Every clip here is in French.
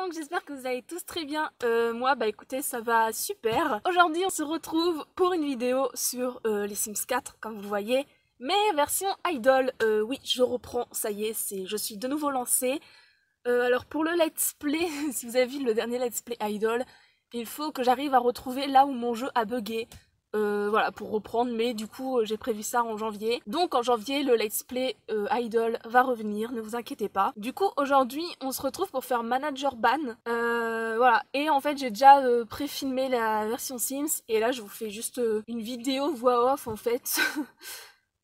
donc j'espère que vous allez tous très bien. Moi, bah écoutez, ça va super. Aujourd'hui, on se retrouve pour une vidéo sur les Sims 4, comme vous le voyez, mais version idol. Oui, je reprends, ça y est, je suis de nouveau lancée. Alors pour le let's play, si vous avez vu le dernier let's play idol, il faut que j'arrive à retrouver là où mon jeu a bugué. Voilà, pour reprendre, mais du coup j'ai prévu ça en janvier. Donc en janvier, le let's play idol va revenir, ne vous inquiétez pas. Du coup aujourd'hui, on se retrouve pour faire manager ban. Voilà, et en fait j'ai déjà pré-filmé la version Sims, et là je vous fais juste une vidéo voix off en fait.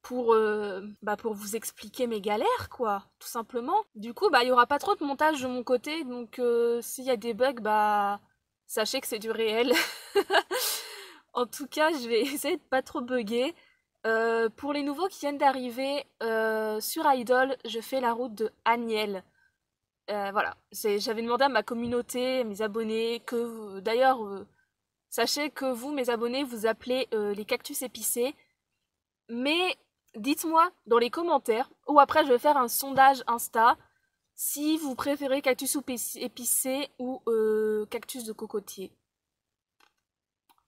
Pour vous expliquer mes galères, quoi, tout simplement. Du coup, bah, il y aura pas trop de montage de mon côté, donc s'il y a des bugs, bah, sachez que c'est du réel. En tout cas, je vais essayer de pas trop bugger. Pour les nouveaux qui viennent d'arriver sur Idol, je fais la route de Aniel. Voilà, j'avais demandé à ma communauté, à mes abonnés, d'ailleurs, sachez que vous, mes abonnés, vous appelez les cactus épicés, mais dites-moi dans les commentaires, ou après je vais faire un sondage Insta, si vous préférez cactus épicé ou cactus de cocotier.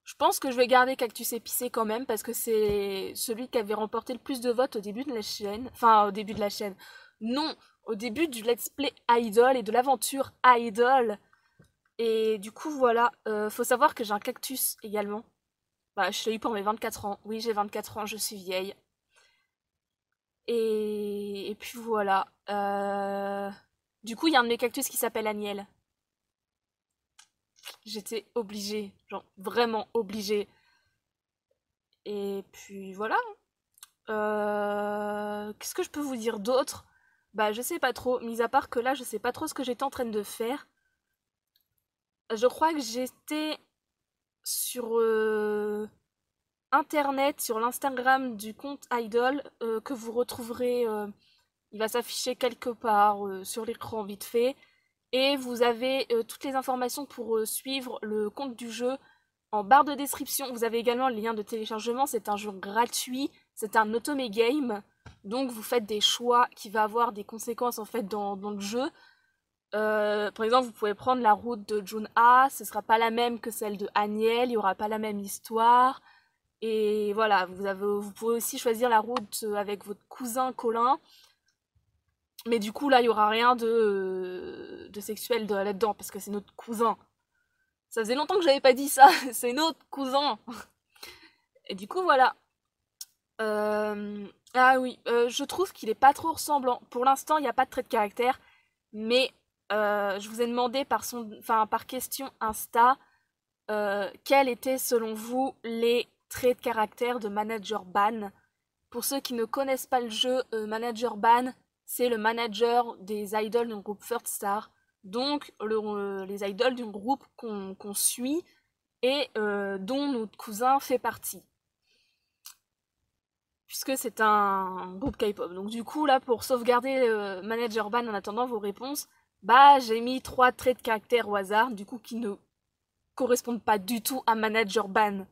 Je pense que je vais garder cactus épicé quand même, parce que c'est celui qui avait remporté le plus de votes au début de la chaîne. Enfin, au début de la chaîne. Non, au début du let's play Idol et de l'aventure Idol. Et du coup, voilà. Faut savoir que j'ai un cactus également. Bah, je l'ai eu pour mes 24 ans. Oui, j'ai 24 ans, je suis vieille. Et puis voilà. Du coup, il y a un de mes cactus qui s'appelle Aniel. J'étais obligée, genre vraiment obligée. Et puis voilà. Qu'est-ce que je peux vous dire d'autre? Bah, je sais pas trop, mis à part que là, je sais pas trop ce que j'étais en train de faire. Je crois que j'étais sur Internet, sur l'Instagram du compte Idol, que vous retrouverez. Il va s'afficher quelque part sur l'écran vite fait. Et vous avez toutes les informations pour suivre le compte du jeu en barre de description. Vous avez également le lien de téléchargement. C'est un jeu gratuit, c'est un automé game. Donc vous faites des choix qui va avoir des conséquences en fait dans le jeu. Par exemple, vous pouvez prendre la route de Junha, ce sera pas la même que celle de Aniel, il y aura pas la même histoire. Et voilà, vous pouvez aussi choisir la route avec votre cousin Colin. Mais du coup, là, il y aura rien de sexuel là-dedans, parce que c'est notre cousin. Ça faisait longtemps que j'avais pas dit ça, c'est notre cousin. Et du coup, voilà. Ah oui, je trouve qu'il est pas trop ressemblant. Pour l'instant, il n'y a pas de trait de caractère, mais je vous ai demandé par question Insta, quels étaient selon vous les traits de caractère de Manager Ban. Pour ceux qui ne connaissent pas le jeu, Manager Ban, c'est le manager des idoles d'un groupe Third Star. Donc les idoles d'un groupe qu'on suit et dont notre cousin fait partie. Puisque c'est un groupe K-pop. Donc du coup, là, pour sauvegarder Manager Ban en attendant vos réponses, bah j'ai mis 3 traits de caractère au hasard, du coup qui ne correspondent pas du tout à Manager Ban.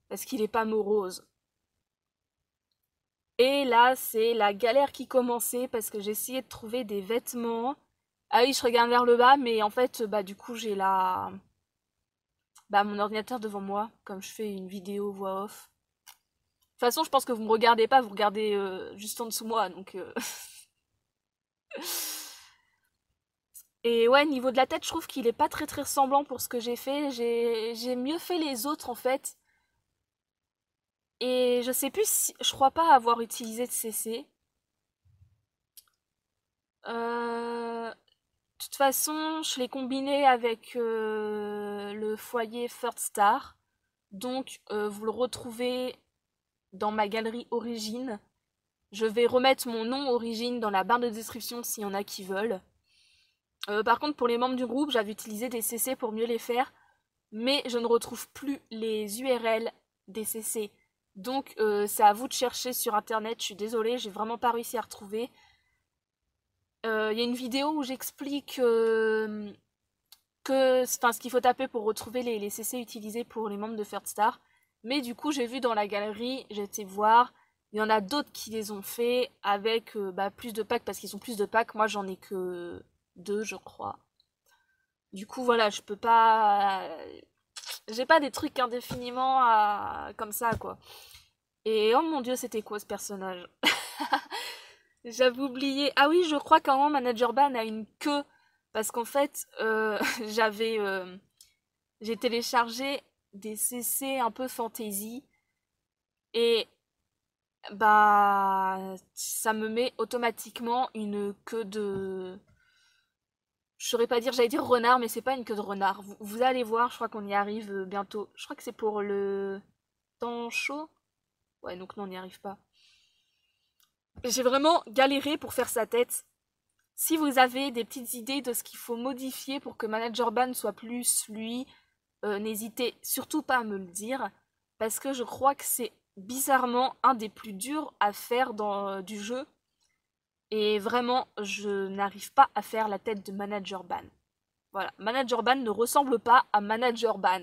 Parce qu'il est pas morose. Et là, c'est la galère qui commençait parce que j'essayais de trouver des vêtements. Ah oui, je regarde vers le bas, mais en fait, bah du coup, j'ai mon ordinateur devant moi, comme je fais une vidéo voix off. De toute façon, je pense que vous me regardez pas, vous regardez juste en dessous moi, donc... Et ouais, niveau de la tête, je trouve qu'il est pas très très ressemblant pour ce que j'ai fait. J'ai mieux fait les autres, en fait. Et je sais plus si... Je crois pas avoir utilisé de CC. De toute façon, je l'ai combiné avec le foyer Third Star. Donc, vous le retrouvez dans ma galerie origine. Je vais remettre mon nom origine dans la barre de description s'il y en a qui veulent. Par contre, pour les membres du groupe, j'avais utilisé des CC pour mieux les faire. Mais je ne retrouve plus les URL des CC. Donc, c'est à vous de chercher sur internet. Je suis désolée, j'ai vraiment pas réussi à retrouver. Il y a une vidéo où j'explique ce qu'il faut taper pour retrouver les CC utilisés pour les membres de Third Star. Mais du coup, j'ai vu dans la galerie, j'ai été voir, il y en a d'autres qui les ont fait avec plus de packs parce qu'ils ont plus de packs. Moi, j'en ai que 2, je crois. Du coup, voilà, je peux pas... J'ai pas des trucs indéfiniment comme ça, quoi. Et oh mon dieu, c'était quoi ce personnage? J'avais oublié. Ah oui, je crois qu'un moment Manager Ban a une queue. Parce qu'en fait, j'avais... j'ai téléchargé des CC un peu fantasy. Et bah... ça me met automatiquement une queue de... Je saurais pas dire, j'allais dire renard, mais c'est pas une queue de renard. Vous allez voir, je crois qu'on y arrive bientôt. Je crois que c'est pour le temps chaud. Ouais, donc non, on n'y arrive pas. J'ai vraiment galéré pour faire sa tête. Si vous avez des petites idées de ce qu'il faut modifier pour que Manager Ban soit plus lui, n'hésitez surtout pas à me le dire. Parce que je crois que c'est bizarrement un des plus durs à faire dans du jeu. Et vraiment, je n'arrive pas à faire la tête de Manager Ban. Voilà, Manager Ban ne ressemble pas à Manager Ban.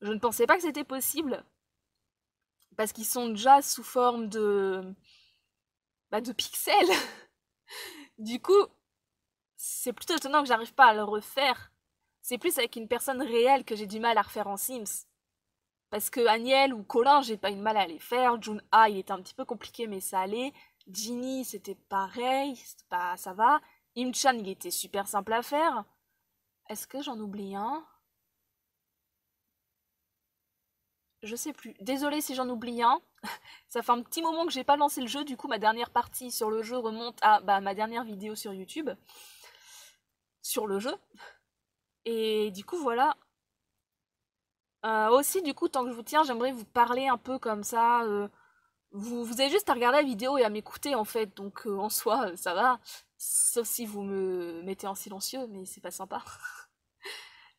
Je ne pensais pas que c'était possible, parce qu'ils sont déjà sous forme de pixels. Du coup, c'est plutôt étonnant que j'arrive pas à le refaire. C'est plus avec une personne réelle que j'ai du mal à refaire en Sims. Parce que Aniel ou Colin, j'ai pas eu de mal à les faire. Jun-A, il était un petit peu compliqué, mais ça allait. Ginny, c'était pareil, c'était pas, ça va. Im-chan, il était super simple à faire. Est-ce que j'en oublie un? Je sais plus. Désolée si j'en oublie un. Ça fait un petit moment que j'ai pas lancé le jeu, du coup ma dernière partie sur le jeu remonte à ma dernière vidéo sur YouTube sur le jeu. Et du coup voilà. Aussi du coup tant que je vous tiens, j'aimerais vous parler un peu comme ça. Vous avez juste à regarder la vidéo et à m'écouter en fait, donc en soi ça va. Sauf si vous me mettez en silencieux, mais c'est pas sympa.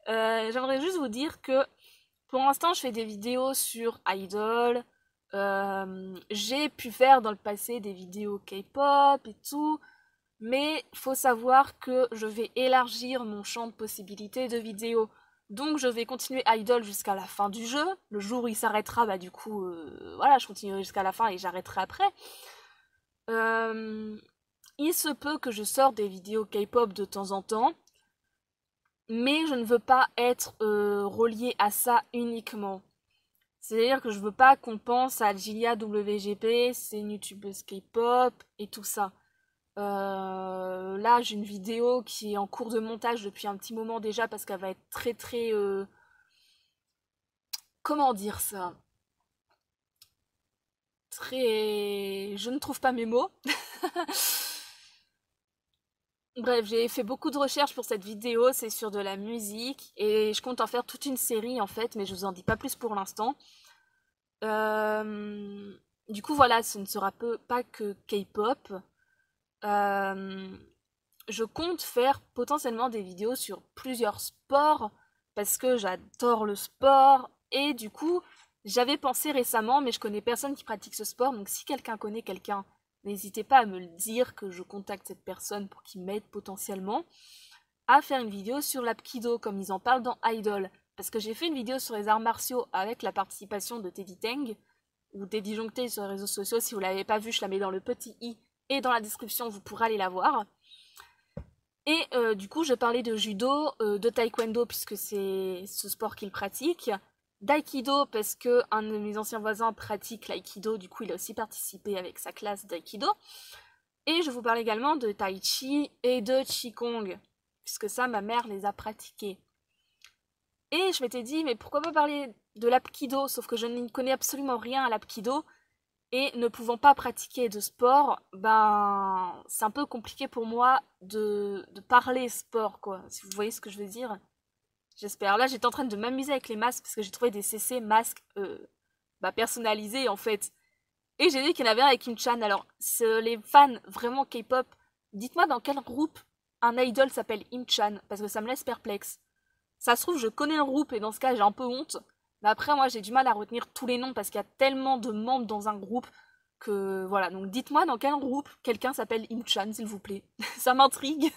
J'aimerais juste vous dire que pour l'instant, je fais des vidéos sur Idol. J'ai pu faire dans le passé des vidéos K-pop et tout. Mais faut savoir que je vais élargir mon champ de possibilités de vidéos. Donc je vais continuer Idol jusqu'à la fin du jeu. Le jour où il s'arrêtera, bah du coup, voilà, je continuerai jusqu'à la fin et j'arrêterai après. Euh, il se peut que je sorte des vidéos K-pop de temps en temps. Mais je ne veux pas être reliée à ça uniquement. C'est-à-dire que je veux pas qu'on pense à Gilia WGP, c'est une youtubeuse K-pop et tout ça. Là, j'ai une vidéo qui est en cours de montage depuis un petit moment déjà parce qu'elle va être très très... comment dire ça? Très... Je ne trouve pas mes mots. Bref, j'ai fait beaucoup de recherches pour cette vidéo, c'est sur de la musique et je compte en faire toute une série en fait, mais je vous en dis pas plus pour l'instant. Euh, du coup, voilà, ce ne sera pas que K-pop. Euh, je compte faire potentiellement des vidéos sur plusieurs sports parce que j'adore le sport et du coup, j'avais pensé récemment, mais je connais personne qui pratique ce sport, donc si quelqu'un connaît quelqu'un, n'hésitez pas à me le dire, que je contacte cette personne pour qu'il m'aide potentiellement à faire une vidéo sur l'apkido comme ils en parlent dans Idol. Parce que j'ai fait une vidéo sur les arts martiaux avec la participation de Teddy Teng, ou Teddy Joncté sur les réseaux sociaux. Si vous l'avez pas vue, je la mets dans le petit i et dans la description, vous pourrez aller la voir. Et du coup, je parlais de judo, de taekwondo puisque c'est ce sport qu'il pratique, d'aïkido parce que un de mes anciens voisins pratique l'aïkido, du coup il a aussi participé avec sa classe d'aïkido. Et je vous parle également de tai chi et de qigong, puisque ça, ma mère les a pratiqués. Et je m'étais dit, mais pourquoi pas parler de l'apkido, sauf que je n'y connais absolument rien à l'apkido, et ne pouvant pas pratiquer de sport, ben c'est un peu compliqué pour moi de parler sport, quoi, si vous voyez ce que je veux dire. J'espère. Là, j'étais en train de m'amuser avec les masques, parce que j'ai trouvé des CC masques personnalisés, en fait. Et j'ai vu qu'il y en avait un avec une chan. Alors, les fans vraiment K-pop, dites-moi dans quel groupe un idol s'appelle Im-chan, parce que ça me laisse perplexe. Ça se trouve, je connais le groupe et dans ce cas, j'ai un peu honte. Mais après, moi, j'ai du mal à retenir tous les noms parce qu'il y a tellement de membres dans un groupe que voilà. Donc, dites-moi dans quel groupe quelqu'un s'appelle Im-chan, s'il vous plaît. Ça m'intrigue.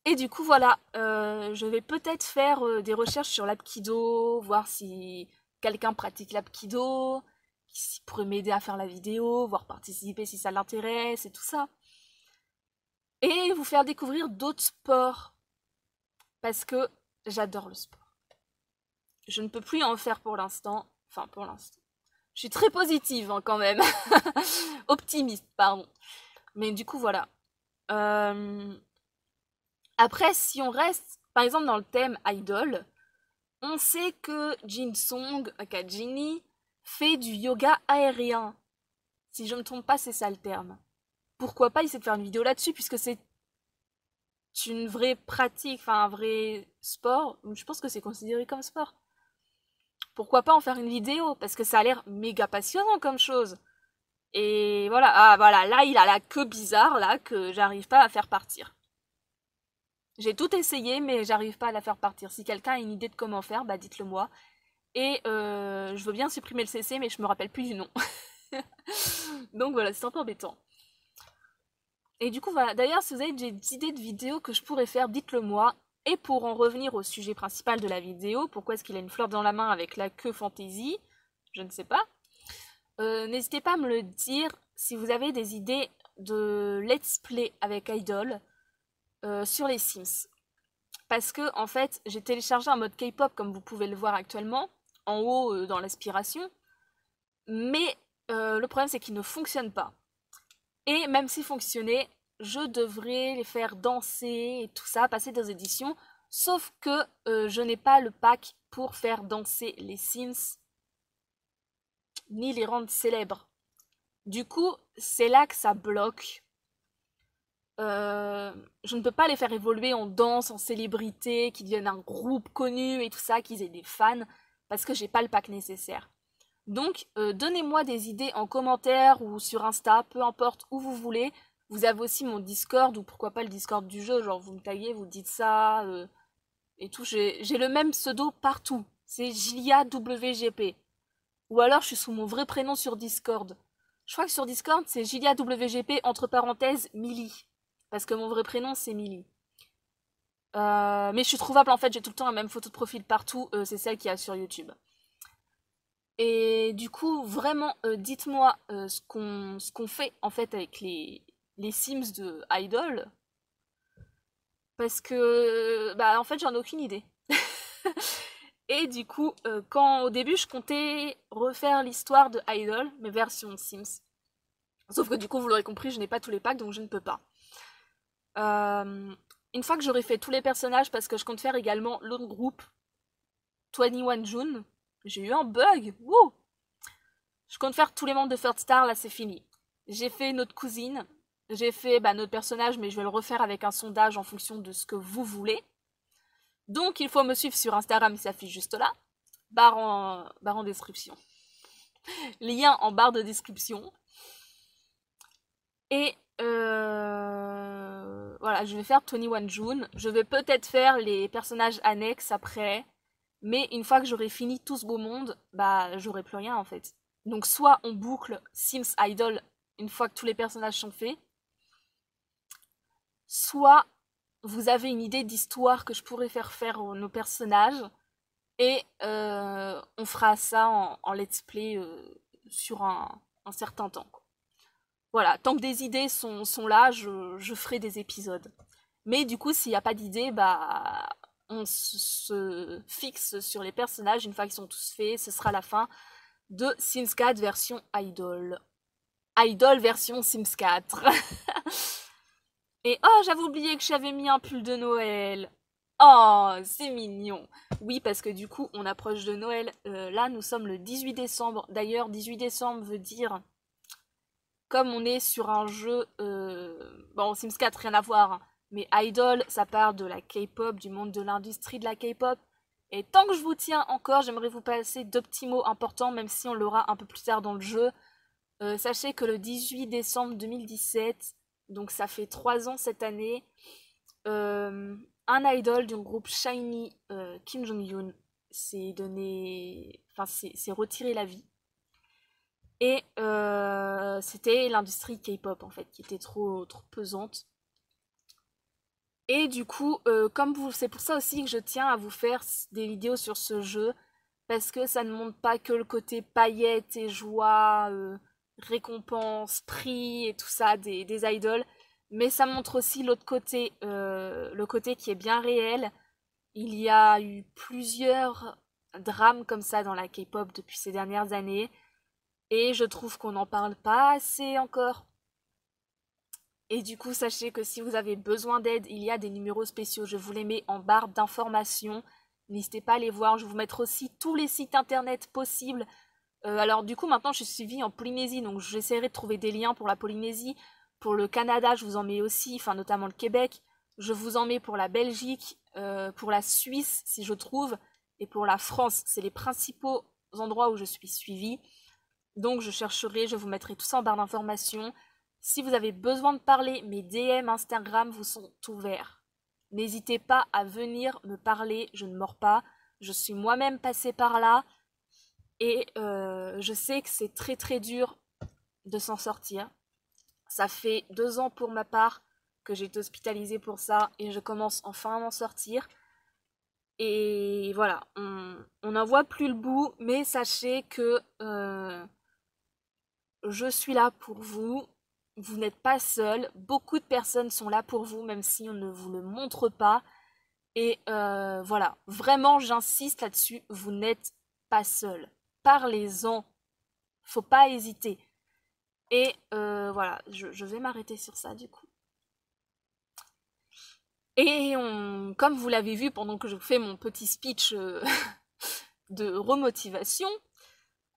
Et du coup, voilà, je vais peut-être faire des recherches sur l'apkido, voir si quelqu'un pratique l'apkido, qui pourrait m'aider à faire la vidéo, voir participer si ça l'intéresse et tout ça. Et vous faire découvrir d'autres sports. Parce que j'adore le sport. Je ne peux plus en faire pour l'instant. Enfin, pour l'instant. Je suis très positive hein, quand même. Optimiste, pardon. Mais du coup, voilà. Après, si on reste, par exemple, dans le thème idol, on sait que Jin Song, aka Jinny, fait du yoga aérien. Si je ne me trompe pas, c'est ça le terme. Pourquoi pas essayer de faire une vidéo là-dessus, puisque c'est une vraie pratique, enfin un vrai sport. Je pense que c'est considéré comme sport. Pourquoi pas en faire une vidéo, parce que ça a l'air méga passionnant comme chose. Et voilà, ah voilà, là il a la queue bizarre, là, que j'arrive pas à faire partir. J'ai tout essayé, mais j'arrive pas à la faire partir. Si quelqu'un a une idée de comment faire, bah dites-le moi. Et je veux bien supprimer le CC, mais je me rappelle plus du nom. Donc voilà, c'est un peu embêtant. Et du coup, voilà. D'ailleurs, si vous avez des idées de vidéos que je pourrais faire, dites-le moi. Et pour en revenir au sujet principal de la vidéo, pourquoi est-ce qu'il a une fleur dans la main avec la queue fantaisie, je ne sais pas. N'hésitez pas à me le dire si vous avez des idées de let's play avec Idol sur les Sims. Parce que, en fait, j'ai téléchargé un mode K-pop comme vous pouvez le voir actuellement, en haut dans l'aspiration. Mais le problème, c'est qu'il ne fonctionne pas. Et même s'il fonctionnait, je devrais les faire danser et tout ça, passer des éditions. Sauf que je n'ai pas le pack pour faire danser les Sims, ni les rendre célèbres. Du coup, c'est là que ça bloque. Je ne peux pas les faire évoluer en danse, en célébrité, qu'ils deviennent un groupe connu et tout ça, qu'ils aient des fans, parce que j'ai pas le pack nécessaire. Donc, donnez-moi des idées en commentaire ou sur Insta, peu importe où vous voulez. Vous avez aussi mon Discord, ou pourquoi pas le Discord du jeu, genre vous me taguez, vous dites ça, et tout. J'ai le même pseudo partout, c'est JiliaWGP. Ou alors je suis sous mon vrai prénom sur Discord. Je crois que sur Discord c'est JiliaWGP entre parenthèses Millie. Parce que mon vrai prénom c'est Millie. Mais je suis trouvable en fait, j'ai tout le temps la même photo de profil partout, c'est celle qu'il y a sur YouTube. Et du coup, vraiment, dites-moi ce qu'on fait en fait avec les Sims de Idol. Parce que, bah en fait, j'en ai aucune idée. Et du coup, quand au début, je comptais refaire l'histoire de Idol, mes versions Sims. Sauf que du coup, vous l'aurez compris, je n'ai pas tous les packs, donc je ne peux pas. Une fois que j'aurai fait tous les personnages, parce que je compte faire également l'autre groupe, 21 June, j'ai eu un bug, wouh! Je compte faire tous les membres de Third Star, là c'est fini. J'ai fait notre cousine, j'ai fait notre personnage, mais je vais le refaire avec un sondage en fonction de ce que vous voulez. Donc il faut me suivre sur Instagram, il s'affiche juste là, barre en description. Lien en barre de description. Et voilà, je vais faire 21 June. Je vais peut-être faire les personnages annexes après. Mais une fois que j'aurai fini tout ce beau monde, bah j'aurai plus rien en fait. Donc soit on boucle Sims Idol une fois que tous les personnages sont faits, soit vous avez une idée d'histoire que je pourrais faire nos personnages, et on fera ça en let's play sur un certain temps. Voilà, tant que des idées sont là, je ferai des épisodes. Mais du coup, s'il n'y a pas d'idées, bah on se fixe sur les personnages. Une fois qu'ils sont tous faits, ce sera la fin de Sims 4 version Idol. Idol version Sims 4. Et oh, j'avais oublié que j'avais mis un pull de Noël. Oh, c'est mignon. Oui, parce que du coup, on approche de Noël. Là, nous sommes le 18 décembre. D'ailleurs, 18 décembre veut dire, comme on est sur un jeu... bon, Sims 4, rien à voir. Hein, mais Idol, ça part de la K-pop, du monde de l'industrie de la K-pop. Et tant que je vous tiens encore, j'aimerais vous passer deux petits mots importants, même si on l'aura un peu plus tard dans le jeu. Sachez que le 18 décembre 2017, donc ça fait 3 ans cette année, un idol du groupe SHINee, Kim Jong-un, s'est retiré la vie. Et c'était l'industrie K-pop en fait, qui était trop pesante. Et du coup, c'est pour ça aussi que je tiens à vous faire des vidéos sur ce jeu, parce que ça ne montre pas que le côté paillettes et joie, récompenses, prix et tout ça des idoles, Mais ça montre aussi l'autre côté, le côté qui est bien réel. Il y a eu plusieurs drames comme ça dans la K-pop depuis ces dernières années. Et je trouve qu'on n'en parle pas assez encore. Et du coup, sachez que si vous avez besoin d'aide, il y a des numéros spéciaux. Je vous les mets en barre d'informations. N'hésitez pas à les voir. Je vais vous mettre aussi tous les sites internet possibles. Alors du coup, maintenant, je suis suivie en Polynésie. Donc j'essaierai de trouver des liens pour la Polynésie. Pour le Canada, je vous en mets aussi. Enfin, notamment le Québec. Je vous en mets pour la Belgique. Pour la Suisse, si je trouve. Et pour la France. C'est les principaux endroits où je suis suivie. Donc je chercherai, je vous mettrai tout ça en barre d'informations. Si vous avez besoin de parler, mes DM Instagram vous sont ouverts. N'hésitez pas à venir me parler, je ne mords pas. Je suis moi-même passée par là et je sais que c'est très très dur de s'en sortir. Ça fait 2 ans pour ma part que j'ai été hospitalisée pour ça et je commence enfin à m'en sortir. Et voilà, on n'en voit plus le bout, mais sachez que je suis là pour vous. Vous n'êtes pas seul. Beaucoup de personnes sont là pour vous, même si on ne vous le montre pas. Et voilà, vraiment, j'insiste là-dessus. Vous n'êtes pas seul. Parlez-en. Faut pas hésiter. Et voilà, je vais m'arrêter sur ça du coup. Et comme vous l'avez vu pendant que je fais mon petit speech de remotivation,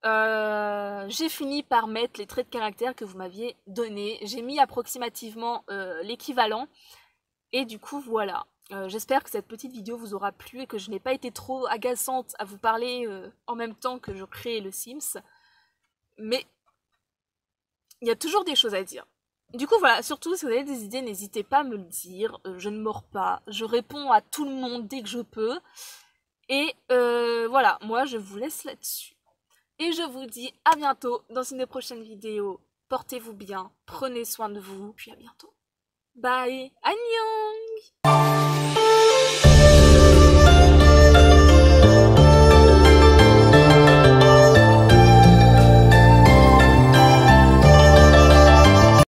j'ai fini par mettre les traits de caractère que vous m'aviez donnés. J'ai mis approximativement l'équivalent. Et du coup, voilà. J'espère que cette petite vidéo vous aura plu et que je n'ai pas été trop agaçante à vous parler en même temps que je crée le Sims. Mais il y a toujours des choses à dire. Du coup, voilà. Surtout, si vous avez des idées, n'hésitez pas à me le dire. Je ne mords pas. Je réponds à tout le monde dès que je peux. Et voilà. Moi, je vous laisse là-dessus. Et je vous dis à bientôt dans une prochaine vidéo. Portez-vous bien, prenez soin de vous, puis à bientôt. Bye, annyeong!